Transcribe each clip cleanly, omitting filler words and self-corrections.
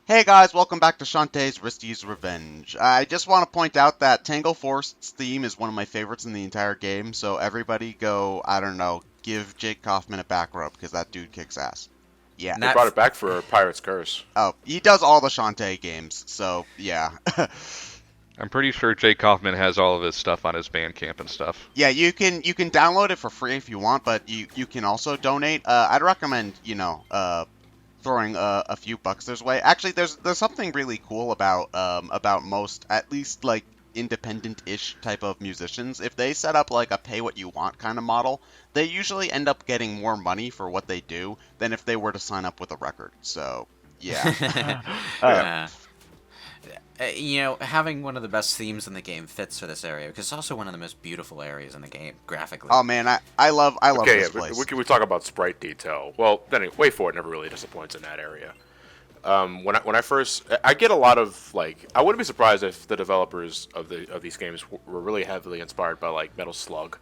Hey guys, welcome back to Shantae's Risky's Revenge. I just want to point out that Tangle Forest's theme is one of my favorites in the entire game, so everybody go, I don't know, give Jake Kaufman a back rub, because that dude kicks ass. Yeah. And They that brought it back for Pirate's Curse. Oh, he does all the Shantae games, so yeah. I'm pretty sure Jake Kaufman has all of his stuff on his Bandcamp and stuff. Yeah, you can download it for free if you want, but you can also donate. I'd recommend, throwing a few bucks their way. Actually, there's something really cool about most, at least like independent-ish type of musicians. If they set up like a pay what you want kind of model, they usually end up getting more money for what they do than if they were to sign up with a record. So yeah. uh, having one of the best themes in the game fits for this area because it's also one of the most beautiful areas in the game graphically. Oh man, I love Okay, this yeah, place. we talk about sprite detail. Well, then Way Forward never really disappoints in that area. When I first, I get a lot of like, I wouldn't be surprised if the developers of these games were really heavily inspired by like Metal Slug,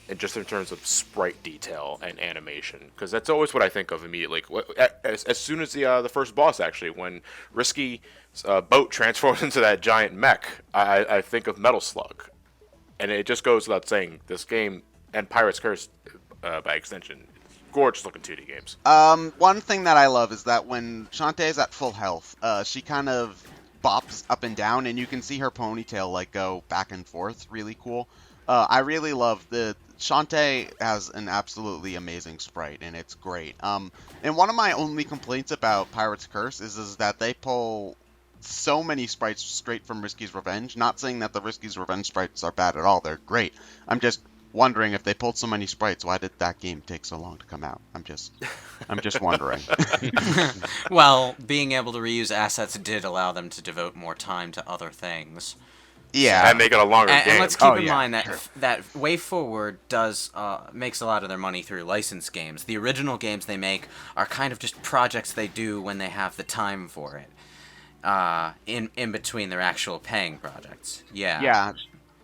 and just in terms of sprite detail and animation, because that's always what I think of immediately. As soon as the first boss, actually, when Risky boat transforms into that giant mech, I think of Metal Slug, and it just goes without saying, this game and Pirate's Curse, by extension, gorgeous looking 2D games. One thing that I love is that when Shantae is at full health, she kind of bops up and down, and you can see her ponytail like go back and forth. Really cool. I really love the Shantae has an absolutely amazing sprite, and it's great. And one of my only complaints about Pirate's Curse is that they pull so many sprites straight from Risky's Revenge. Not saying that the Risky's Revenge sprites are bad at all; they're great. I'm just wondering, if they pulled so many sprites, why did that game take so long to come out? I'm just wondering. Well, being able to reuse assets did allow them to devote more time to other things. Yeah. And make it a longer game. And let's keep Oh, in yeah, mind that sure. that Way Forward does makes a lot of their money through licensed games. The original games they make are kind of just projects they do when they have the time for it. In between their actual paying projects. Yeah. Yeah,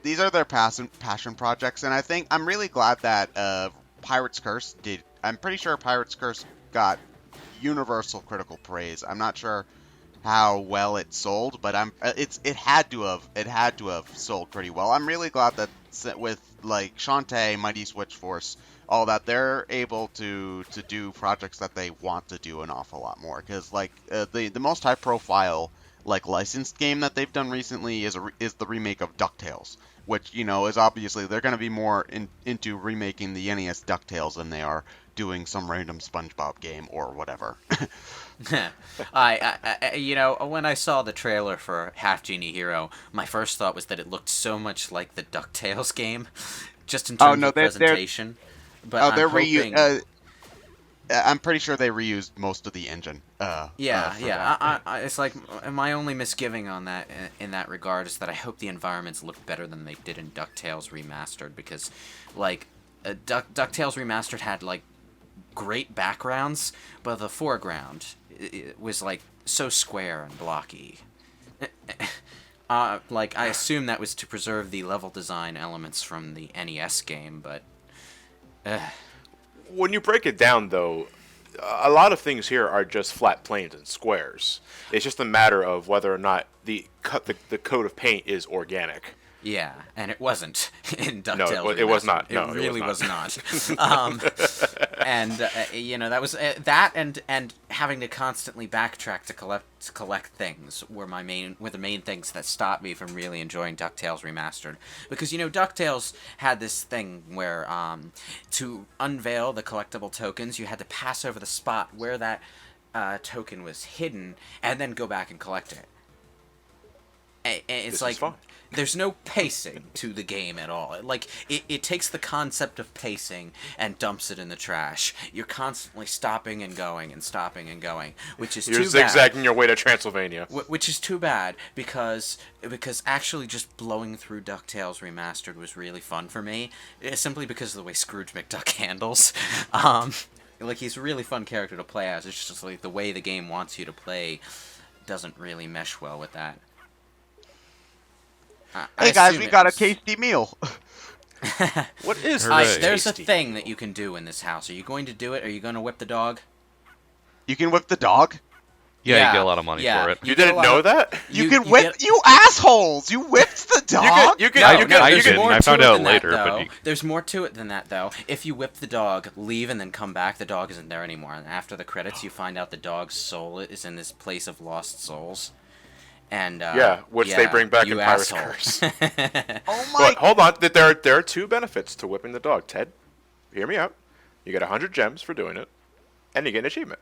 these are their passion projects, and I think I'm really glad that Pirate's Curse did. I'm pretty sure Pirate's Curse got universal critical praise. I'm not sure how well it sold, but it had to have sold pretty well. I'm really glad that with like Shantae, Mighty Switch Force, all that, they're able to do projects that they want to do an awful lot more. Because like the most high profile like licensed game that they've done recently is the remake of DuckTales, which is obviously they're going to be more into remaking the NES DuckTales than they are doing some random SpongeBob game or whatever. When I saw the trailer for Half Genie Hero, my first thought was that it looked so much like the DuckTales game, just in terms no, of presentation. But Oh, I'm they're hoping... I'm pretty sure they reused most of the engine. Yeah. It's like my only misgiving on that in that regard is that I hope the environments look better than they did in DuckTales Remastered, because, like, DuckTales Remastered had like great backgrounds, but the foreground it was like so square and blocky. Like, I assume that was to preserve the level design elements from the NES game, but. When you break it down, though, a lot of things here are just flat planes and squares. It's just a matter of whether or not the coat of paint is organic. Yeah, and it wasn't in DuckTales. No, it was not. No, it really it was was not. And that was that, and having to constantly backtrack to collect things were the main things that stopped me from really enjoying DuckTales Remastered. Because DuckTales had this thing where to unveil the collectible tokens, you had to pass over the spot where that token was hidden, and then go back and collect it. It's like, there's no pacing to the game at all. Like, it takes the concept of pacing and dumps it in the trash. You're constantly stopping and going and stopping and going, which is too bad. You're zigzagging your way to Transylvania. Which is too bad, because actually just blowing through DuckTales Remastered was really fun for me, simply because of the way Scrooge McDuck handles. Like, he's a really fun character to play as. It's just like the way the game wants you to play doesn't really mesh well with that. Hey guys, we got a tasty meal. What is There's a tasty? thing that you can do in this house. Are you going to do it? Are you going to whip the dog? You can whip the dog? Yeah, you get a lot of money for it. You didn't know that? You can whip. You assholes! You whipped the dog. I found out later, but there's more to it than that, though. If you whip the dog, leave, and then come back, the dog isn't there anymore. And after the credits, you find out the dog's soul is in this place of lost souls. And which they bring back in Pirate's asshole. Curse. Oh my! But hold on, there are two benefits to whipping the dog. Ted, hear me out. You get 100 gems for doing it, and you get an achievement.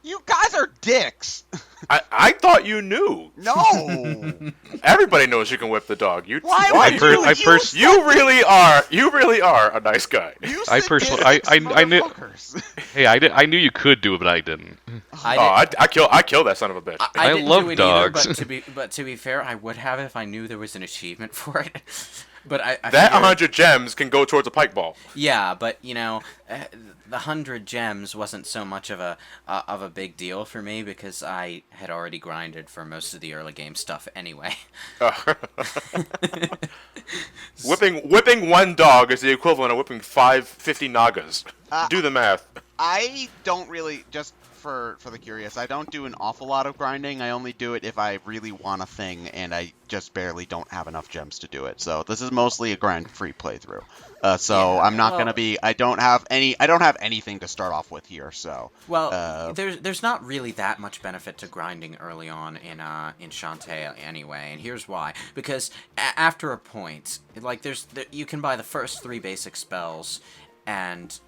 You guys are dicks. I thought you knew. No. Everybody knows you can whip the dog. Why would you? You really are a nice guy. I personally, I knew. Hey, I knew you could do it, but I didn't. I killed that son of a bitch. I love dogs. Either, but to be fair, I would have if I knew there was an achievement for it. But I that figured, 100 gems can go towards a pike ball. Yeah, but you know, the 100 gems wasn't so much of a big deal for me because I had already grinded for most of the early game stuff anyway. Whipping one dog is the equivalent of whipping 50 Nagas. Do the math. I don't really, just for the curious, I don't do an awful lot of grinding. I only do it if I really want a thing and I just barely don't have enough gems to do it. So this is mostly a grind-free playthrough. I'm not gonna be. I don't have anything to start off with here. So there's not really that much benefit to grinding early on in Shantae anyway, and here's why. Because after a point, like you can buy the first 3 basic spells, and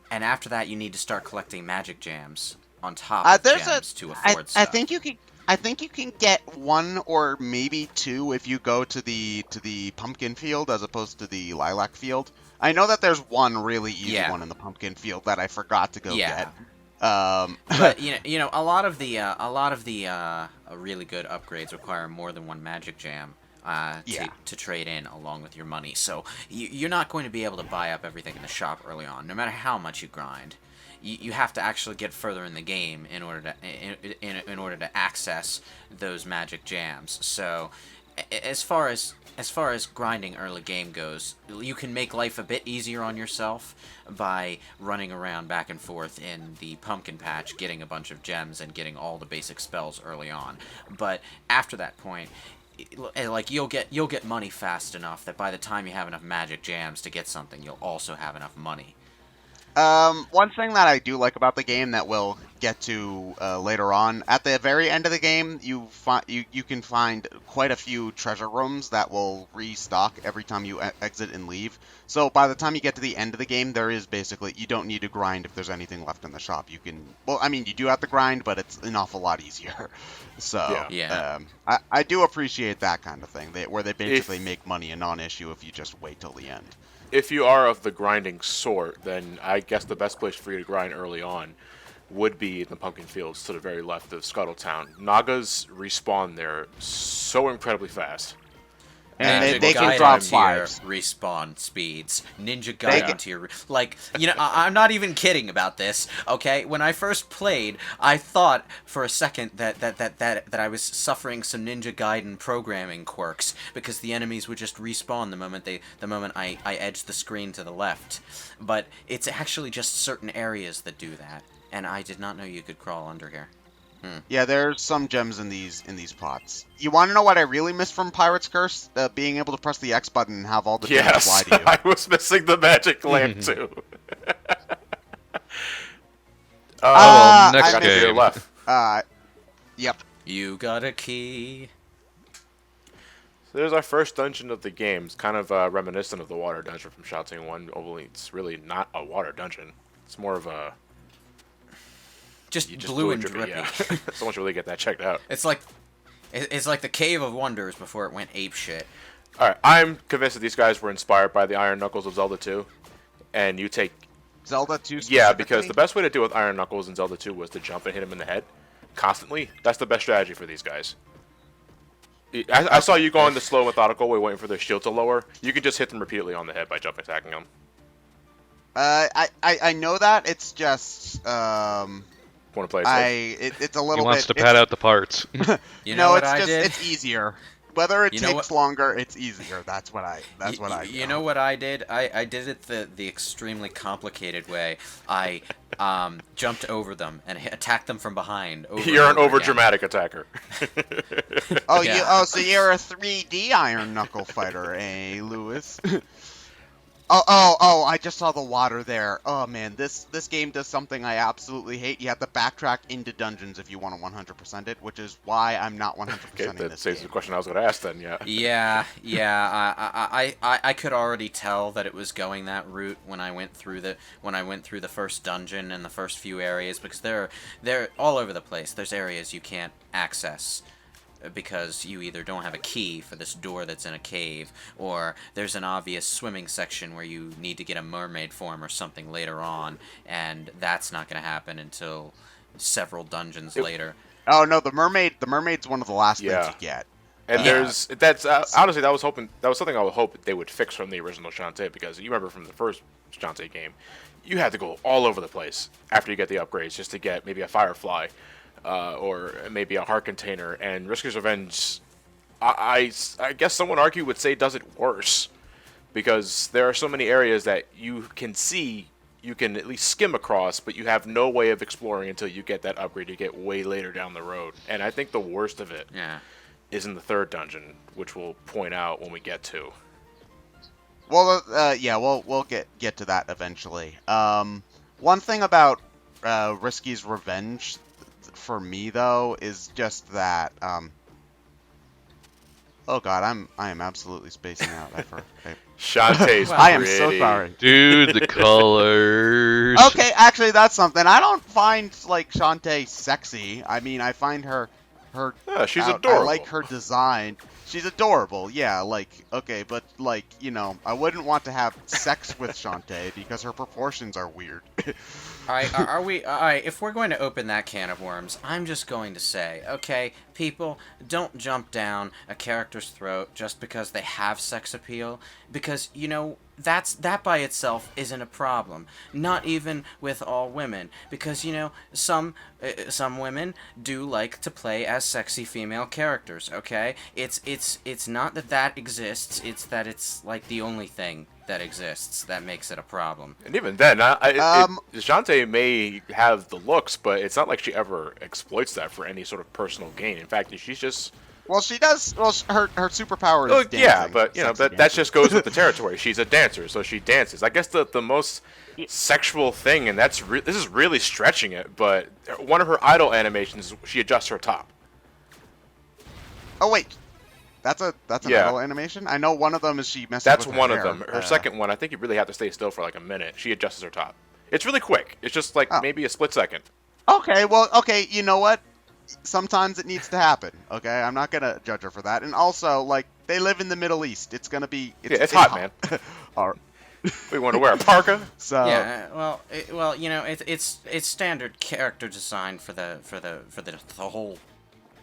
after that you need to start collecting magic jams on top of gems to afford stuff. I think you can get 1 or maybe 2 if you go to the pumpkin field as opposed to the lilac field. I know that there's one really easy one in the pumpkin field that I forgot to go get. But you know, a lot of the really good upgrades require more than 1 magic jam to trade in along with your money. So you're not going to be able to buy up everything in the shop early on, no matter how much you grind. You have to actually get further in the game in order to access those magic jams. So, as far as grinding early game goes, you can make life a bit easier on yourself by running around back and forth in the pumpkin patch, getting a bunch of gems and getting all the basic spells early on. But after that point, like you'll get money fast enough that by the time you have enough magic jams to get something, you'll also have enough money. One thing that I do like about the game that we'll get to later on, at the very end of the game, you can find quite a few treasure rooms that will restock every time you exit and leave. So by the time you get to the end of the game, there is basically, you don't need to grind if there's anything left in the shop. You can, well, I mean, you do have to grind, but it's an awful lot easier. So I do appreciate that kind of thing, where they basically make money a non-issue if you just wait till the end. If you are of the grinding sort, then I guess the best place for you to grind early on would be in the pumpkin fields to the very left of Scuttletown. Nagas respawn there so incredibly fast. And they can drop 5s. Respawn speeds. Ninja Gaiden tier. Like, you know, I'm not even kidding about this, okay? When I first played, I thought for a second that I was suffering some Ninja Gaiden programming quirks because the enemies would just respawn the moment I edged the screen to the left. But it's actually just certain areas that do that, and I did not know you could crawl under here. Yeah, there's some gems in these pots. You want to know what I really miss from Pirate's Curse? Being able to press the X button and have all the gems fly to you. I was missing the magic lamp too. Next game. Left. Yep. You got a key. So there's our first dungeon of the game. It's kind of reminiscent of the water dungeon from Shantae 1, only it's really not a water dungeon. It's more of a... Just blue and drippy. Yeah. Someone should really get that checked out. It's like the Cave of Wonders before it went apeshit. Alright, I'm convinced that these guys were inspired by the Iron Knuckles of Zelda 2. And you take... Zelda 2 Yeah, because the best way to deal with Iron Knuckles in Zelda 2 was to jump and hit him in the head. Constantly. That's the best strategy for these guys. I saw you going the slow, methodical way, waiting for their shield to lower. You can just hit them repeatedly on the head by jumping attacking them. I know that. It's just... Want to play it? It's a little bit... He wants to pad out the parts. You know what it's I did? It's easier. Whether it You know takes what- longer, it's easier. That's what I. You know what I did? I did it the extremely complicated way. I jumped over them and attacked them from behind. You're an over over dramatic attacker. Oh, Yeah. so you're a 3D Iron Knuckle fighter, eh, Lewis? Oh! I just saw the water there. Oh man, this game does something I absolutely hate. You have to backtrack into dungeons if you want to 100% it, which is why I'm not 100% Okay, in that this saves game. the question I was going to ask then. Yeah. Yeah. I could already tell that it was going that route when I went through the first dungeon and the first few areas, because they're all over the place. There's areas you can't access because you either don't have a key for this door that's in a cave, or there's an obvious swimming section where you need to get a mermaid form or something later on, and that's not going to happen until several dungeons later. Oh no, the mermaid's one of the last things Yeah. you get. And that's honestly that was something I would hope they would fix from the original Shantae, because you remember from the first Shantae game, you had to go all over the place after you get the upgrades just to get maybe a firefly, or maybe a heart container. And Risky's Revenge, I guess someone would say does it worse, because there are so many areas that you can at least skim across, but you have no way of exploring until you get that upgrade you get way later down the road. And I think the worst of it is in the third dungeon, which we'll point out when we get to. Well, we'll get to that eventually. One thing about Risky's Revenge, for me though, is just that. Oh God, I am absolutely spacing out. Shantae's I am so pretty. sorry. Dude, the colors. Okay, actually, that's something. I don't find like Shantae sexy. I mean, I find her. Yeah, she's I adorable. like her design. She's adorable, yeah, okay, but, I wouldn't want to have sex with Shantae because her proportions are weird. Alright, if we're going to open that can of worms, I'm just going to say, okay, people, don't jump down a character's throat just because they have sex appeal, because, that by itself isn't a problem. Not even with all women, because, some women do like to play as sexy female characters, okay? It's not that exists, it's that it's, the only thing that exists that makes it a problem. And even then, Shantae may have the looks, but it's not like she ever exploits that for any sort of personal gain. In fact, she's just... Well, she does. Well, her superpower is dancing. Yeah, but that just goes with the territory. She's a dancer, so she dances. I guess the most sexual thing, and this is really stretching it, but one of her idol animations, she adjusts her top. Oh wait, that's an idle animation. I know one of them is she messes with her one hair. of them. Her second one, I think you really have to stay still for a minute. She adjusts her top. It's really quick. It's just maybe a split second. Okay, you know what? Sometimes it needs to happen. Okay, I'm not gonna judge her for that. And also, they live in the Middle East. It's gonna be. It's hot, man. All right. We want to wear a parka. So yeah, it's standard character design for the whole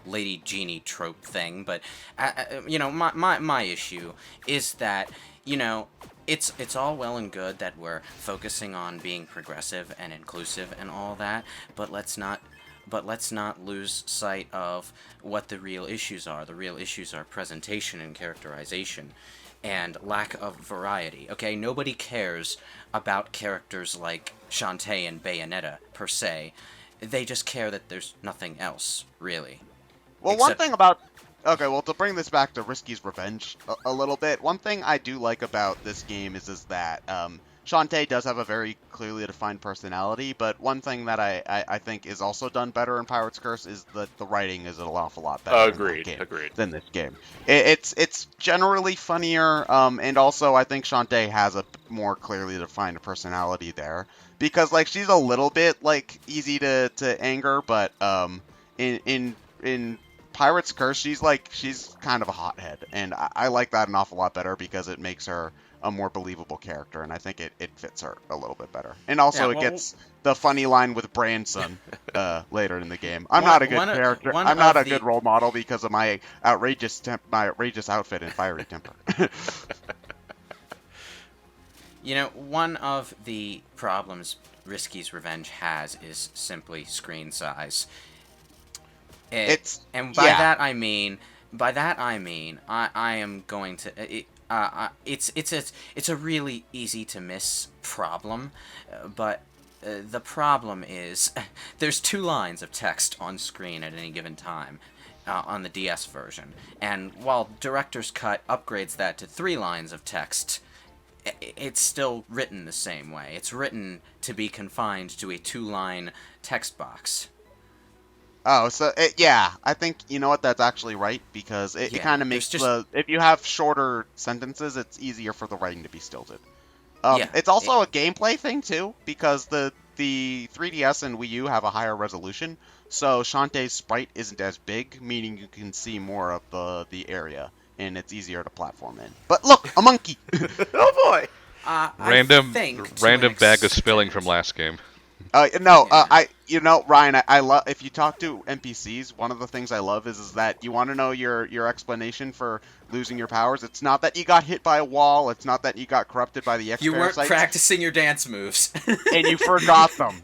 Lady Genie trope thing, but my issue is that it's all well and good that we're focusing on being progressive and inclusive and all that, but let's not lose sight of what the real issues are. The real issues are presentation and characterization and lack of variety. Okay, nobody cares about characters like Shantae and Bayonetta per se. They just care that there's nothing else, really. Well, one thing about... Okay, well, to bring this back to Risky's Revenge a little bit, one thing I do like about this game is that Shantae does have a very clearly defined personality, but one thing that I think is also done better in Pirate's Curse is that the writing is an awful lot better than this game. It's generally funnier, and also I think Shantae has a more clearly defined personality there, because, she's a little bit, easy to anger, but in Pirate's Curse, she's kind of a hothead, and I like that an awful lot better because it makes her a more believable character, and I think it fits her a little bit better. And also, it gets the funny line with Branson later in the game. I'm not a good character. I'm not a good role model because of my outrageous outfit and fiery temper. One of the problems Risky's Revenge has is simply screen size. And by that I mean By that I mean I am going to. It's a really easy to miss problem, but the problem is there's 2 lines of text on screen at any given time. On the DS version, and while Director's Cut upgrades that to 3 lines of text, it's still written the same way. It's written to be confined to a 2-line text box. Oh, so yeah, I think you know what, that's actually right, because it kind of makes if you have shorter sentences, it's easier for the writing to be stilted. It's also a gameplay thing too, because the 3DS and Wii U have a higher resolution, so Shantae's sprite isn't as big, meaning you can see more of the area, and it's easier to platform in. But look, a monkey! Oh boy! Random bag of spilling from last game. Ryan, I love, if you talk to NPCs, one of the things I love is that you want to know your explanation for losing your powers. It's not that you got hit by a wall. It's not that you got corrupted by the X You weren't parasites, practicing your dance moves. and you forgot them.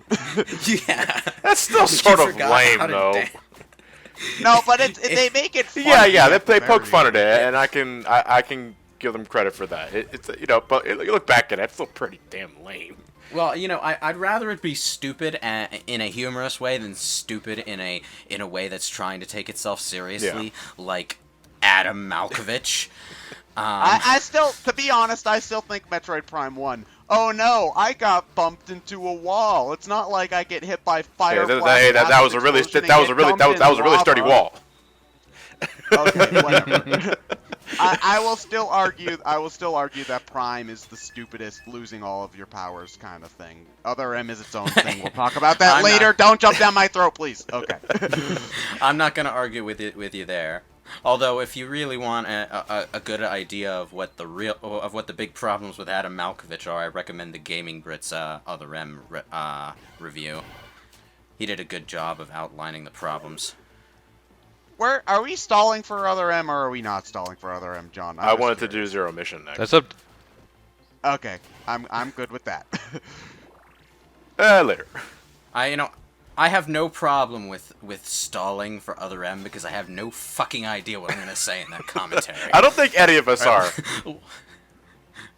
Yeah. That's still sort of lame, though. No, but they make it fun. Yeah, they poke fun at it, and I can give them credit for that. It's but you look back at it, it's still pretty damn lame. Well, I'd rather it be stupid in a humorous way than stupid in a way that's trying to take itself seriously, like Adam Malkovich. I still, to be honest, I still think Metroid Prime 1. Oh no, I got bumped into a wall. It's not like I get hit by fire. That was a really sturdy wall. Okay, whatever. I will still argue that Prime is the stupidest, losing all of your powers kind of thing. Other M is its own thing. We'll talk about that later. Don't jump down my throat, please. Okay. I'm not gonna argue with you there. Although, if you really want a good idea of what the big problems with Adam Malkovich are, I recommend the Gaming Brits Other M review. He did a good job of outlining the problems. Where are we stalling for Other M, or are we not stalling for Other M, John? I wanted to do Zero Mission next. That's up. Okay, I'm good with that. Later. I have no problem with stalling for Other M because I have no fucking idea what I'm gonna say in that commentary. I don't think any of us are.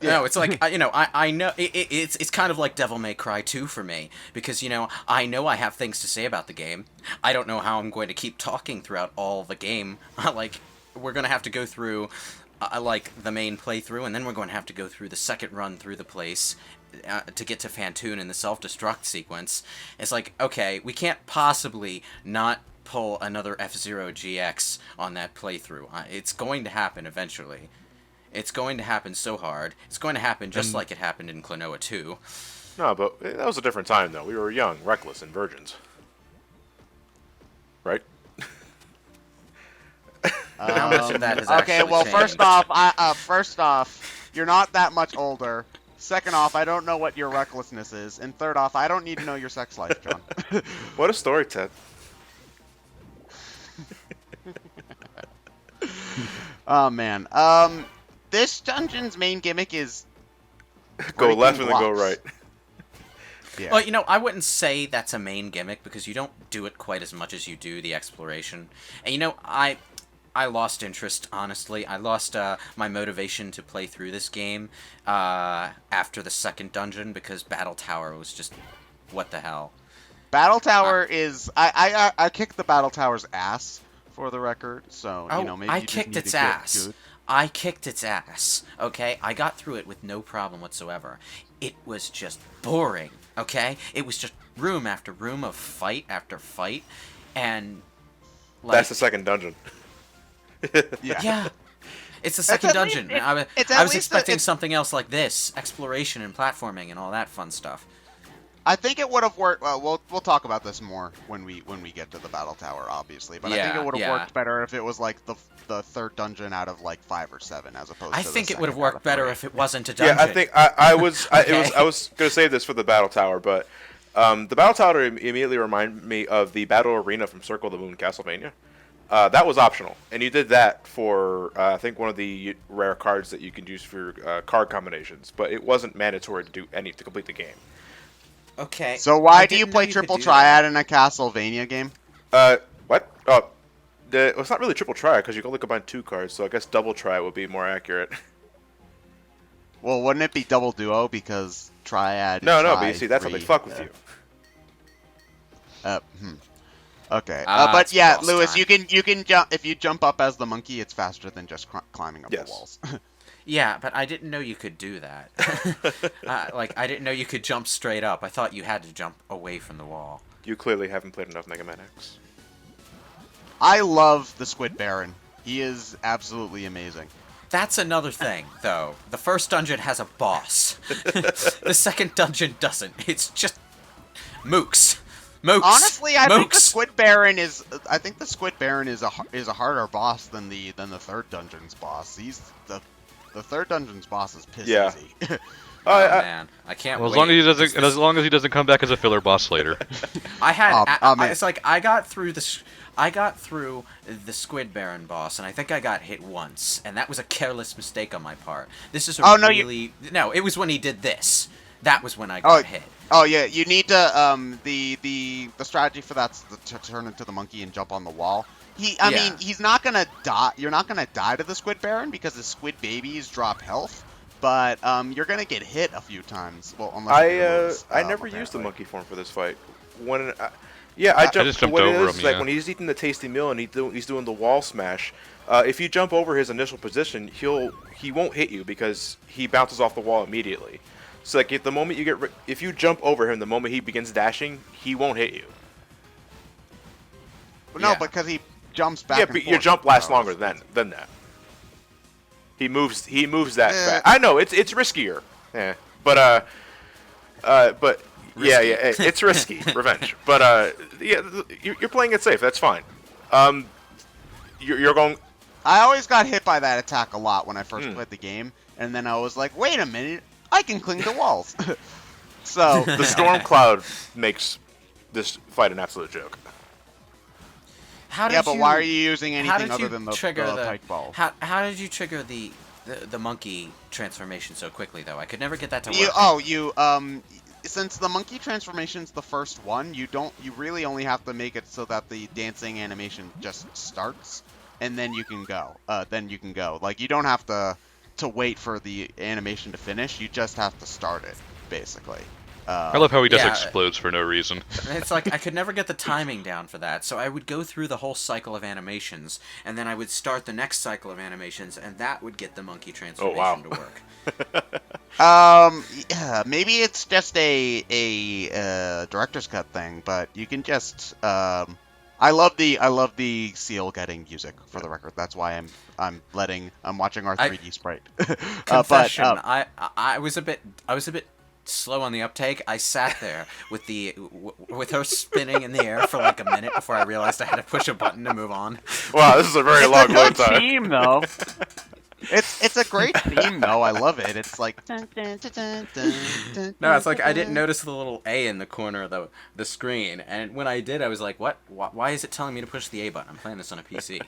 No, it's like I know it's kind of like Devil May Cry 2 for me, because I know I have things to say about the game. I don't know how I'm going to keep talking throughout all the game. Like, we're gonna have to go through like the main playthrough, and then we're going to have to go through the second run through the place to get to Fantoon in the self-destruct sequence. It's like, okay, we can't possibly not pull another F-Zero GX on that playthrough. It's going to happen eventually. It's going to happen so hard. It's going to happen just like it happened in Klonoa 2. No, but that was a different time, though. We were young, reckless, and virgins. Right? How much of that has actually Okay, well, changed? first off, you're not that much older. Second off, I don't know what your recklessness is. And third off, I don't need to know your sex life, John. What a story, Ted. Oh, man. This dungeon's main gimmick is go left and then go right. Yeah. Well, I wouldn't say that's a main gimmick, because you don't do it quite as much as you do the exploration. And I lost interest, honestly. I lost my motivation to play through this game after the second dungeon, because Battle Tower was just, what the hell. Battle Tower is... I kicked the Battle Tower's ass, for the record, so, maybe I you just kicked need its to get ass. good. I kicked its ass, okay? I got through it with no problem whatsoever. It was just boring, okay? It was just room after room of fight after fight, and... That's the second dungeon. Yeah. It's the second dungeon. I was expecting something else like this. Exploration and platforming and all that fun stuff. I think it would have worked. Well, we'll talk about this more when we get to the Battle Tower, obviously. But I think it would have worked better if it was like the third dungeon out of like 5 or 7, as opposed to. I think it would have worked better if it wasn't a dungeon. Yeah, I think I was going to save this for the Battle Tower, but the Battle Tower immediately reminded me of the Battle Arena from Circle of the Moon, Castlevania. That was optional, and you did that for I think one of the rare cards that you can use for card combinations, but it wasn't mandatory to complete the game. Okay. So why do you play Triple Triad in a Castlevania game? What? Oh, Well, it's not really triple try because you can only combine 2 cards, so I guess double try would be more accurate. Well, wouldn't it be double duo because triad? No, try, but you see, that's how they fuck with you. Okay. Ah, But it's yeah, boss Lewis, time. you can jump if you jump up as the monkey. It's faster than just climbing up Yes. the walls. Yeah, but I didn't know you could do that. I didn't know you could jump straight up. I thought you had to jump away from the wall. You clearly haven't played enough Mega Man X. I love the Squid Baron. He is absolutely amazing. That's another thing, though. The first dungeon has a boss. The second dungeon doesn't. It's just mooks. Mooks. Honestly, I think the Mooks. Squid Baron is. I think the Squid Baron is a harder boss than the third dungeon's boss. He's the third dungeon's boss is piss Yeah. easy. Oh man, I can't Well, wait. as long as he doesn't come back as a filler boss later. I had. man. It's like I got through this. I got through the Squid Baron boss, and I think I got hit once, and that was a careless mistake on my part. This is a Oh, no, no. It was when he did this. That was when I got hit. Oh yeah, you need to the strategy for that's to turn into the monkey and jump on the wall. I mean, he's not gonna die. You're not gonna die to the Squid Baron because the squid babies drop health, but you're gonna get hit a few times. Well, unless I never used the apparently. monkey form for this fight. When I just jumped what it over is, him, like yeah. when he's eating the tasty meal and he's doing the wall smash. If you jump over his initial position, he won't hit you because he bounces off the wall immediately. So like if if you jump over him, the moment he begins dashing, he won't hit you. No, Yeah. because he jumps back. Yeah, and but forth your jump lasts with longer those. than that. He moves that Eh. fast. I know it's riskier. Yeah, but yeah, it's risky revenge. But yeah, you're playing it safe. That's fine. You're going. I always got hit by that attack a lot when I first played the game, and then I was like, wait a minute, I can cling to walls. So The storm cloud makes this fight an absolute joke. How did yeah, but you, why are you using how anything did other you than the trigger pike ball? How did you trigger the monkey transformation so quickly though? I could never get that to work. Since the monkey transformation's the first one, you really only have to make it so that the dancing animation just starts, and then you can go. Like you don't have to wait for the animation to finish. You just have to start it, basically. I love how he just Yeah. explodes for no reason. It's like I could never get the timing down for that, so I would go through the whole cycle of animations, and then I would start the next cycle of animations, and that would get the monkey transformation to work. Yeah, maybe it's just a director's cut thing, but you can just I love the seal getting music for the record. That's why I'm watching our 3D sprite. Confession: I was a bit slow on the uptake. I sat there with her spinning in the air for like a minute before I realized I had to push a button to move on. Wow, this is a very long load time. Theme though. It's a great theme though. I love it. It's like No, it's like I didn't notice the little A in the corner of the screen, and when I did, I was like, "What? Why is it telling me to push the A button? I'm playing this on a PC."